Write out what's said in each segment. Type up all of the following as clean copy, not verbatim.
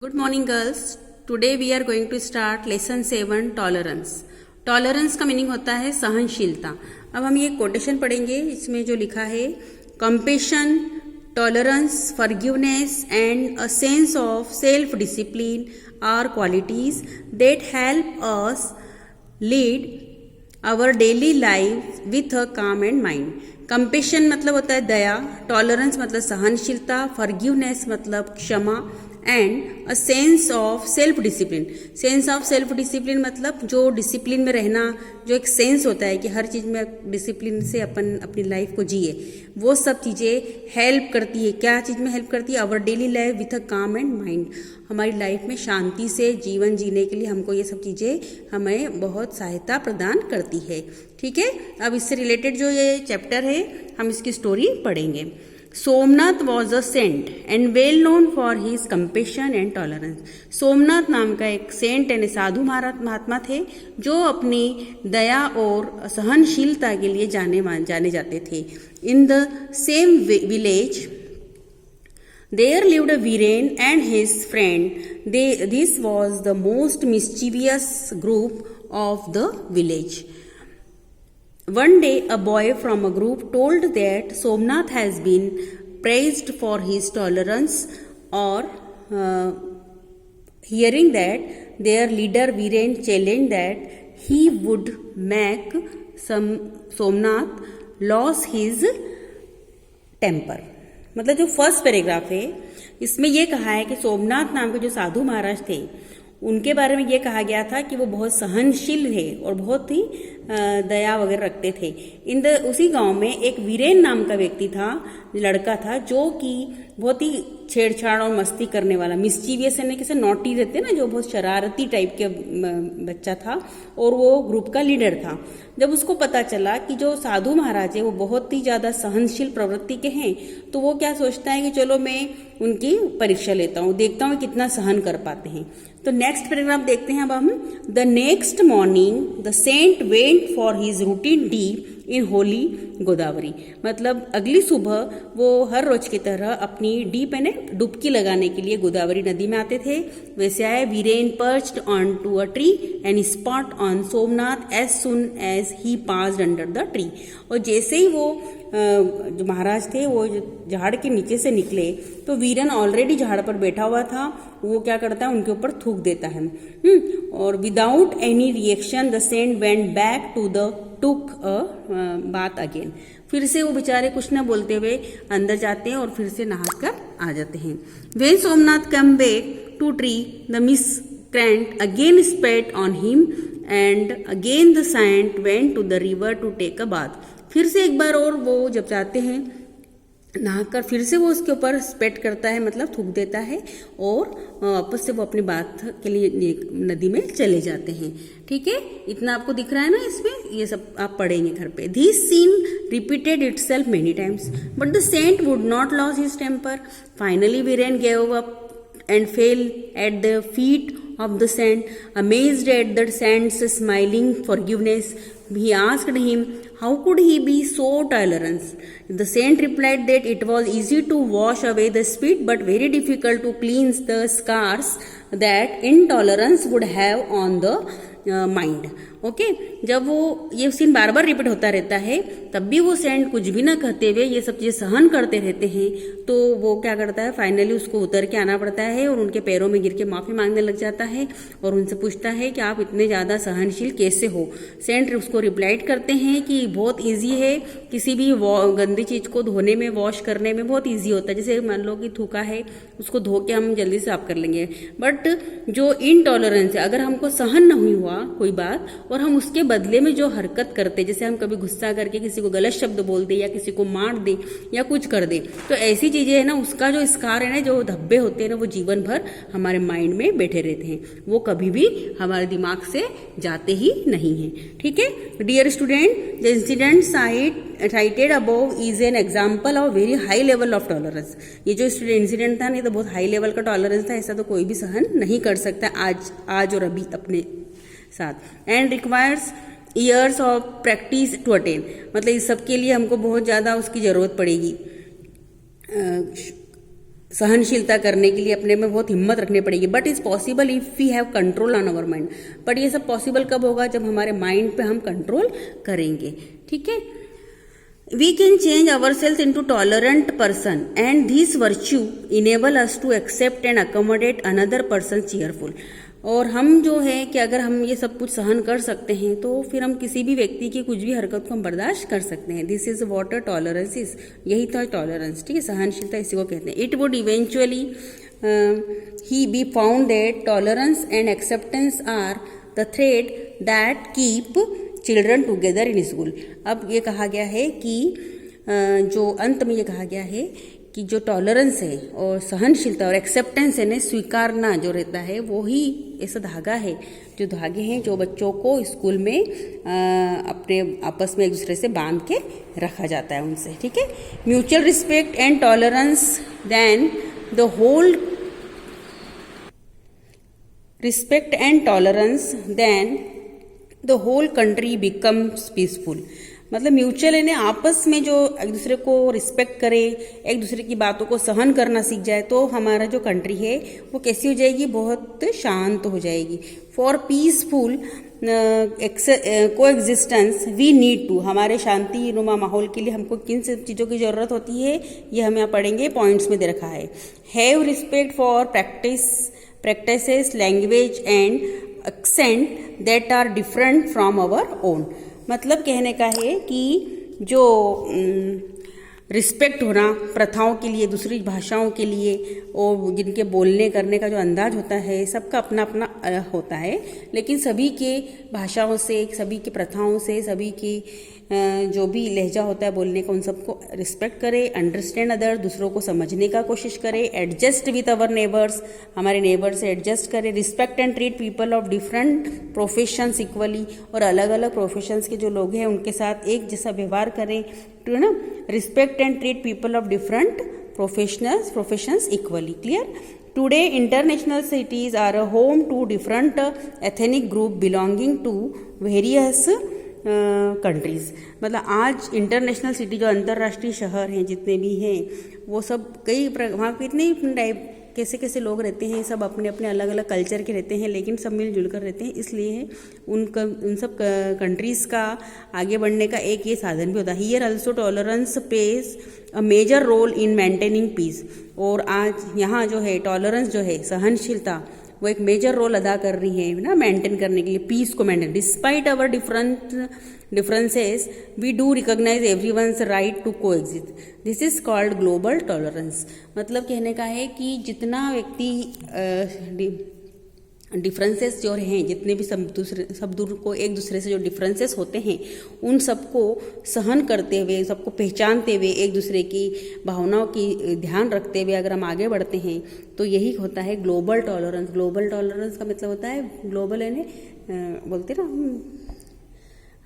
Good morning girls. Today we are going to start lesson 7 tolerance. Tolerance का meaning होता है सहनशीलता. अब हम ये कोटेशन पढ़ेंगे. इसमें जो लिखा है compassion, tolerance, forgiveness and a sense of self discipline are qualities that help us lead our daily life with a calm and mind. Compassion मतलब होता है दया, टॉलरेंस मतलब सहनशीलता, फॉरगिवनेस मतलब क्षमा and a sense of self discipline. Sense of self discipline मतलब जो discipline में रहना, जो एक सेंस होता है कि हर चीज़ में डिसिप्लिन से अपन अपनी लाइफ को जिए, वो सब चीज़ें हेल्प करती है. क्या चीज़ में हेल्प करती है? Our daily life with a calm and mind. हमारी लाइफ में शांति से जीवन जीने के लिए हमको ये सब चीज़ें हमें बहुत सहायता प्रदान करती है. ठीक है, अब इससे रिलेटेड जो ये चैप्टर है हम इसकी स्टोरी पढ़ेंगे. Somnath was a saint and well known for his compassion and tolerance. Somnath नाम का एक सेंट यानी साधु महात्मा थे जो अपनी दया और सहनशीलता के लिए जाने जाते थे. In the same village there lived a Viren and his friend. This was the most mischievous group of the village. One day, a boy from a group told that Somnath has been praised for his tolerance, or hearing that their leader Viren challenged that he would make Somnath lose his temper. मतलब जो first paragraph है इसमें ये कहा है कि सोमनाथ नाम के जो साधु महाराज थे उनके बारे में ये कहा गया था कि वो बहुत सहनशील थे और बहुत ही दया वगैरह रखते थे. उसी गांव में एक वीरेन नाम का व्यक्ति था, लड़का था, जो कि बहुत ही छेड़छाड़ और मस्ती करने वाला, मिस्चीवियस यानी कैसे नॉटी रहते ना, जो बहुत शरारती टाइप के बच्चा था और वो ग्रुप का लीडर था. जब उसको पता चला कि जो साधु महाराज है वो बहुत ही ज्यादा सहनशील प्रवृत्ति के हैं, तो वो क्या सोचता है कि चलो मैं उनकी परीक्षा लेता हूँ, देखता हूँ कितना सहन कर पाते हैं. तो नेक्स्ट पैराग्राफ देखते हैं अब हम. The next morning the saint went for his routine dip in holy Godavari. मतलब अगली सुबह वो हर रोज की तरह अपनी डीप यानी डुबकी लगाने के लिए गोदावरी नदी में आते थे. वैसे आए. Viren perched on to a tree and spot on Somnath as soon as he passed under the tree. और जैसे ही वो जो महाराज थे वो झाड़ के नीचे से निकले तो वीरन ऑलरेडी झाड़ पर बैठा हुआ था. वो क्या करता है, उनके ऊपर थूक देता है. और without any reaction the saint went back to the took a bath again. फिर से वो बेचारे कुछ न बोलते हुए अंदर जाते हैं और फिर से नहा कर आ जाते हैं. When Somnath come back to tree the miscreant again spat on him and again the saint went to the river to take a bath. फिर से एक बार और वो जब जाते हैं नहाकर फिर से वो उसके ऊपर स्पेट करता है, मतलब थूक देता है, और वापस से वो अपनी बात के लिए नदी में चले जाते हैं. ठीक है, इतना आपको दिख रहा है ना इसमें, ये सब आप पढ़ेंगे घर पे. This scene repeated itself many times but the saint would not lose his temper. Finally Viren gave up and fell at the feet of the saint. Amazed at the saint's smiling forgiveness, he asked him how could he be so tolerant. The saint replied that it was easy to wash away the spit but very difficult to cleanse the scars that intolerance would have on the mind. Okay, जब वो ये scene बार बार repeat होता रहता है तब भी वो Saint कुछ भी ना कहते हुए ये सब चीजें सहन करते रहते हैं. तो वो क्या करता है, फाइनली उसको उतर के आना पड़ता है और उनके पैरों में गिर के माफी मांगने लग जाता है और उनसे पूछता है कि आप इतने ज्यादा सहनशील कैसे हो. सेंट उसको रिप्लाइड करते हैं कि बहुत ईजी है, किसी भी गंदी चीज को धोने में, वॉश करने में बहुत ईजी होता है. जैसे मान लो कि थूका है, उसको धो के हम जल्दी साफ कर लेंगे. बट जो इनटॉलरेंस है, अगर हमको सहन नहीं हुआ कोई बात और हम उसके बदले में जो हरकत करते, जैसे हम कभी गुस्सा करके किसी को गलत शब्द बोल दे या किसी को मार दे या कुछ कर दे, तो ऐसी चीजें है ना, उसका जो स्कार है ना, जो धब्बे होते हैं ना, वो जीवन भर हमारे माइंड में बैठे रहते हैं. वो कभी भी हमारे दिमाग से जाते ही नहीं है. ठीक है dear student, the incident cited above is an example of very high level of tolerance. ये जो इंसिडेंट था नहीं तो बहुत हाई लेवल का टॉलरेंस था, ऐसा तो कोई भी सहन नहीं कर सकता आज और अभी अपने साथ. And requires years of practice to attain. मतलब इस सब के लिए हमको बहुत ज़्यादा उसकी ज़रूरत पड़ेगी. सहनशीलता करने के लिए अपने में बहुत हिम्मत रखनी पड़ेगी। But is possible if we have control on our mind. But ये सब पॉसिबल कब होगा? जब हमारे माइंड पे हम कंट्रोल करेंगे। ठीक है, we can change our selves into tolerant person and this virtue enable us to accept and accommodate another person cheerful. और हम जो है कि अगर हम ये सब कुछ सहन कर सकते हैं तो फिर हम किसी भी व्यक्ति की कुछ भी हरकत को हम बर्दाश्त कर सकते हैं। This is what a tolerance is, यही था टॉलरेंस। ठीक है, सहनशीलता इसी को कहते हैं। इट वुड इवेंचुअली ही be found that tolerance and acceptance are the thread that keep children together in school. अब ये कहा गया है कि जो अंत में ये कहा गया है कि जो टॉलरेंस है और सहनशीलता और एक्सेप्टेंस है ना, स्वीकारना जो रहता है, वो ही ऐसा धागा है, जो धागे हैं जो बच्चों को स्कूल में अपने आपस में एक दूसरे से बांध के रखा जाता है उनसे। ठीक है, mutual respect and tolerance then the whole respect and tolerance then the whole country becomes peaceful. मतलब म्यूचुअल है ना, आपस में जो एक दूसरे को रिस्पेक्ट करे, एक दूसरे की बातों को सहन करना सीख जाए तो हमारा जो कंट्री है वो कैसी हो जाएगी? बहुत शांत हो जाएगी। फॉर पीसफुल को एग्जिस्टेंस वी नीड टू, हमारे शांति नुमा माहौल के लिए हमको किन सब चीज़ों की ज़रूरत होती है, ये हम यहाँ पढ़ेंगे, पॉइंट्स में दे रखा है। Have respect for practices language and accent that are different from our own. मतलब कहने का है कि जो रिस्पेक्ट होना प्रथाओं के लिए, दूसरी भाषाओं के लिए, और जिनके बोलने करने का जो अंदाज होता है सबका अपना अपना होता है, लेकिन सभी के भाषाओं से, सभी के प्रथाओं से, सभी की जो भी लहजा होता है बोलने का, उन सबको रिस्पेक्ट करे, अंडरस्टैंड अदर, दूसरों को समझने का कोशिश करे, एडजस्ट विथ अवर नेबर्स, हमारे नेबर से एडजस्ट करे, respect and treat people of different professions equally, और अलग अलग प्रोफेशंस के जो लोग हैं उनके साथ एक जैसा व्यवहार करें, तो ना, respect and treat people of different professions equally. Clear? Today international cities are a home to different ethnic group belonging to various countries. मतलब आज इंटरनेशनल सिटी जो अंतर्राष्ट्रीय शहर हैं जितने भी हैं, वो सब कई वहाँ पे इतने टाइप कैसे कैसे लोग रहते हैं, सब अपने अपने अलग अलग कल्चर के रहते हैं, लेकिन सब मिलजुल कर रहते हैं। इसलिए उन सब कंट्रीज़ का आगे बढ़ने का एक ये साधन भी होता है। Here also tolerance plays a major role in maintaining peace. और आज यहाँ जो है टॉलरेंस जो है, सहनशीलता, वो एक मेजर रोल अदा कर रही है ना, मेंटेन करने के लिए, पीस को maintain. Despite our differences we do recognize everyone's right to coexist. This is called global tolerance. मतलब कहने का है कि जितना व्यक्ति डिफरेंसेस जो हैं, जितने भी सब दूर को एक दूसरे से जो डिफरेंसेस होते हैं, उन सबको सहन करते हुए, सबको पहचानते हुए, एक दूसरे की भावनाओं की ध्यान रखते हुए अगर हम आगे बढ़ते हैं तो यही होता है ग्लोबल टॉलरेंस। ग्लोबल टॉलरेंस का मतलब होता है, ग्लोबल है ना, बोलते ना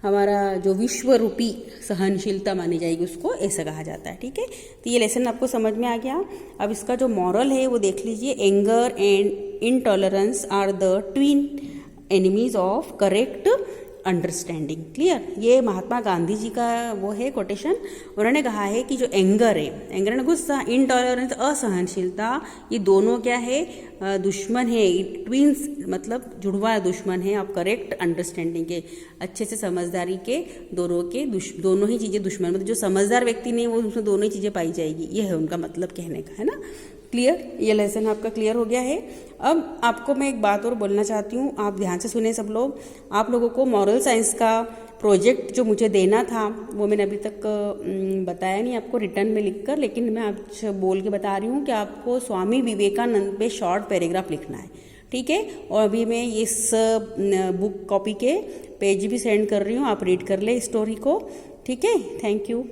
हमारा जो विश्व रूपी सहनशीलता मानी जाएगी, उसको ऐसा कहा जाता है। ठीक है, तो ये लेसन आपको समझ में आ गया। अब इसका जो मॉरल है वो देख लीजिए। Anger and intolerance are the twin enemies of correct understanding. Clear? ये महात्मा गांधी जी का वो है कोटेशन। उन्होंने कहा है कि जो एंगर है, एंगर है गुस्सा, इनटॉलरेंस असहनशीलता, ये दोनों क्या है? दुश्मन है, ट्विंस मतलब जुड़वा दुश्मन है आप करेक्ट अंडरस्टैंडिंग के, अच्छे से समझदारी के, दोनों ही चीज़ें दुश्मन, मतलब जो समझदार व्यक्ति नहीं वो उसमें दोनों ही चीज़ें पाई जाएगी, ये है उनका मतलब कहने का, है ना। क्लियर? ये लेसन आपका क्लियर हो गया है। अब आपको मैं एक बात और बोलना चाहती हूँ, आप ध्यान से सुने सब लोग। आप लोगों को मॉरल साइंस का प्रोजेक्ट जो मुझे देना था वो मैंने अभी तक बताया नहीं आपको रिटर्न में लिखकर, लेकिन मैं आज बोल के बता रही हूँ कि आपको स्वामी विवेकानंद पे शॉर्ट पैराग्राफ लिखना है। ठीक है, और अभी मैं इस बुक कॉपी के पेज भी सेंड कर रही हूँ, आप रीड कर ले स्टोरी को। ठीक है, थैंक यू।